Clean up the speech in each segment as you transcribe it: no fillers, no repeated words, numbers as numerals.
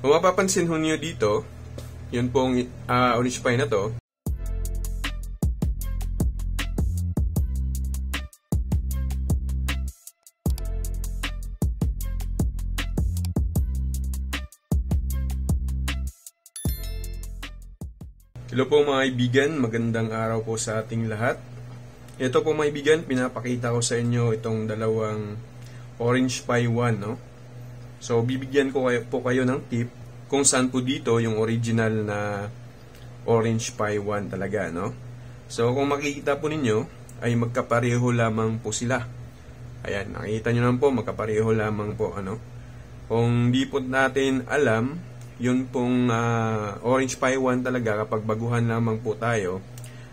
Kung mapapansin ho niyo dito, yun pong orange pie na to, hello po mga kaibigan, magandang araw po sa ating lahat. Ito po mga kaibigan, pinapakita ko sa inyo itong dalawang orange pie 1, no? So bibigyan ko po kayo ng tip kung saan po dito yung original na orange pie 1 talaga, no? So kung makikita po ninyo ay magkapareho lamang po sila. Ayan, nakikita nyo naman po, magkapareho lamang po, ano? Kung di po natin alam, yun pong orange pie 1 talaga, kapag baguhan lamang po tayo,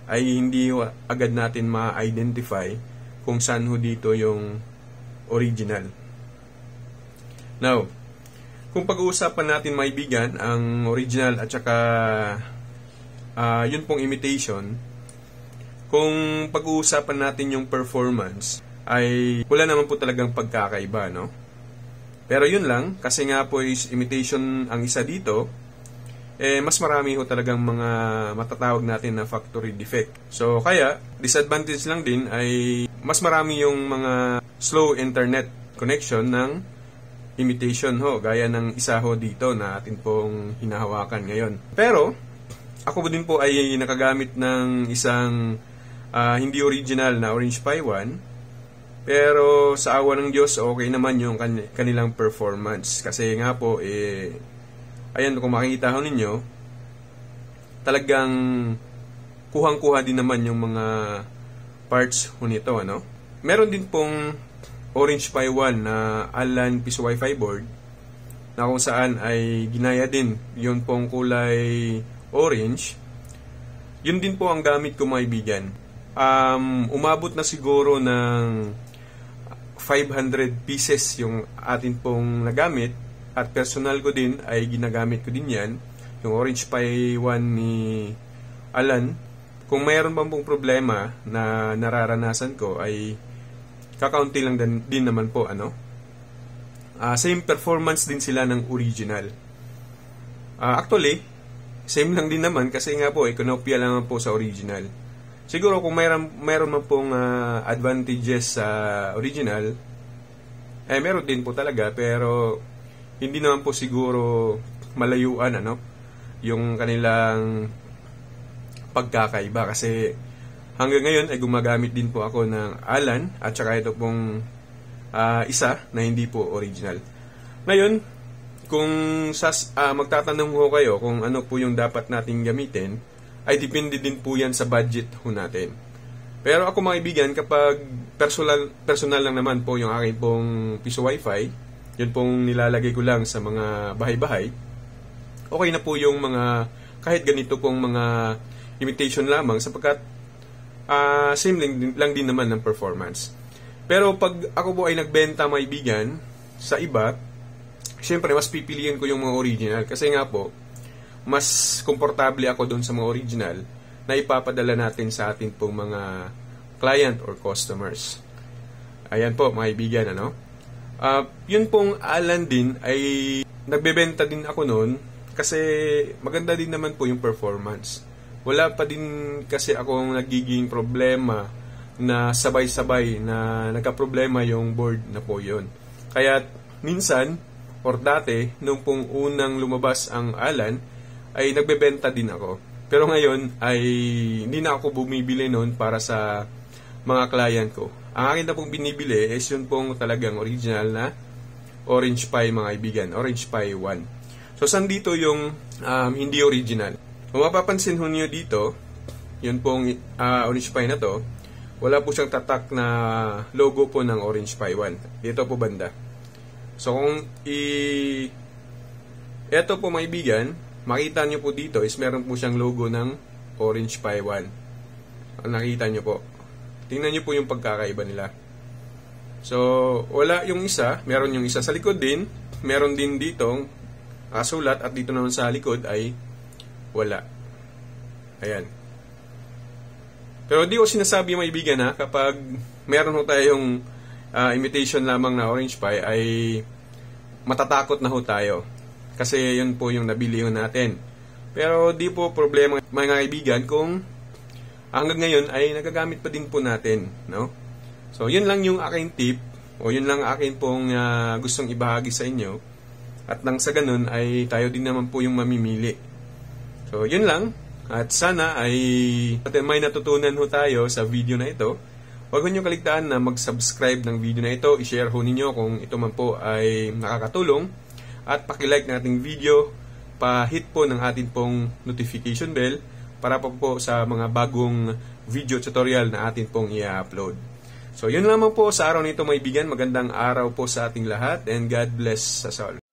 ay hindi agad natin ma-identify kung saan ho dito yung original. Now, kung pag-uusapan natin maibigan ang original at saka yun pong imitation, kung pag-uusapan natin yung performance, ay wala naman po talagang pagkakaiba, no? Pero yun lang, kasi nga po is imitation ang isa dito, mas marami ho talagang mga matatawag natin na factory defect. So kaya, disadvantage lang din ay mas marami yung mga slow internet connection ng imitation ho, gaya ng isa ho dito na atin pong hinahawakan ngayon. Pero, ako din po ay nakagamit ng isang hindi original na orange pie 1, pero sa awa ng Diyos, okay naman yung kanilang performance. Kasi nga po, ayan, kung makikita ho ninyo, talagang kuhang-kuha din naman yung mga parts ho nito, ano? Meron din pong orange pie 1 na Allan Piso Wi-Fi board na kung saan ay ginaya din yun pong kulay orange. Yun din po ang gamit ko mga kaibigan. Umabot na siguro ng 500 pieces yung atin pong nagamit, at personal ko din ay ginagamit ko din yan, yung orange pie 1 ni Allan. Kung mayroon bang pong problema na nararanasan ko ay kakaunti lang din naman po, ano? Same performance din sila ng original. Actually, same lang din naman kasi nga po, econopia lang po sa original. Siguro kung mayroon man pong advantages sa original, meron din po talaga, pero hindi naman po siguro malayuan, ano, yung kanilang pagkakaiba. Kasi hanggang ngayon ay gumagamit din po ako ng Allan at saka ito pong isa na hindi po original. Ngayon, kung magtatanong ho kayo kung ano po yung dapat nating gamitin, ay depende din po yan sa budget ho natin. Pero ako mga kaibigan, kapag personal lang naman po yung aking pong piso wifi, yun pong nilalagay ko lang sa mga bahay-bahay, okay na po yung mga kahit ganito pong mga imitation lamang, sapagkat same lang din naman ng performance. Pero pag ako po ay nagbenta mga kaibigan sa iba, syempre mas pipiliin ko yung mga original, kasi nga po mas komportable ako doon sa mga original na ipapadala natin sa atin pong mga client or customers. Ayan po mga kaibigan, ano? Yun pong Allan din ay nagbebenta din ako noon kasi maganda din naman po yung performance. Wala pa din kasi akong nagiging problema na sabay-sabay na nagka-problema yung board na po yun. Kaya minsan, or dati, nung pong unang lumabas ang Allan, ay nagbebenta din ako. Pero ngayon ay hindi na ako bumibili noon para sa mga client ko. Ang akin na pong binibili is yun pong talagang original na orange pie mga kaibigan, orange pie 1. So saan dito yung hindi original? Kung mapapansin ho niyo dito, yun pong orange pie na to, wala po siyang tatak na logo po ng orange pie 1. Dito po banda. So kung eto po mga kaibigan, makita nyo po dito is meron po siyang logo ng orange pie 1. Nakita nyo po. Tingnan nyo po yung pagkakaiba nila. So, wala yung isa. Meron yung isa sa likod din. Meron din ditong sulat, at dito naman sa likod ay wala. Ayan. Pero di ko sinasabi mga kaibigan ha, kapag meron ho tayong imitation lamang na orange pie ay matatakot na ho tayo. Kasi yun po yung nabili natin. Pero di po problema mga kaibigan kung hanggang ngayon ay nagagamit pa din po natin, no? So yun lang yung aking tip o yun lang akin pong gustong ibahagi sa inyo. At nang sa ganun ay tayo din naman po yung mamimili. So yun lang. At sana ay may natutunan ho tayo sa video na ito. Huwag niyo kaligtaan na mag-subscribe ng video na ito. I-share ho ninyo kung ito man po ay nakakatulong. At paki-like ng ating video. Pa-hit po ng ating pong notification bell para po sa mga bagong video tutorial na atin pong i-upload. So yun lamang po sa araw nito mga kaibigan. Magandang araw po sa ating lahat and God bless us all.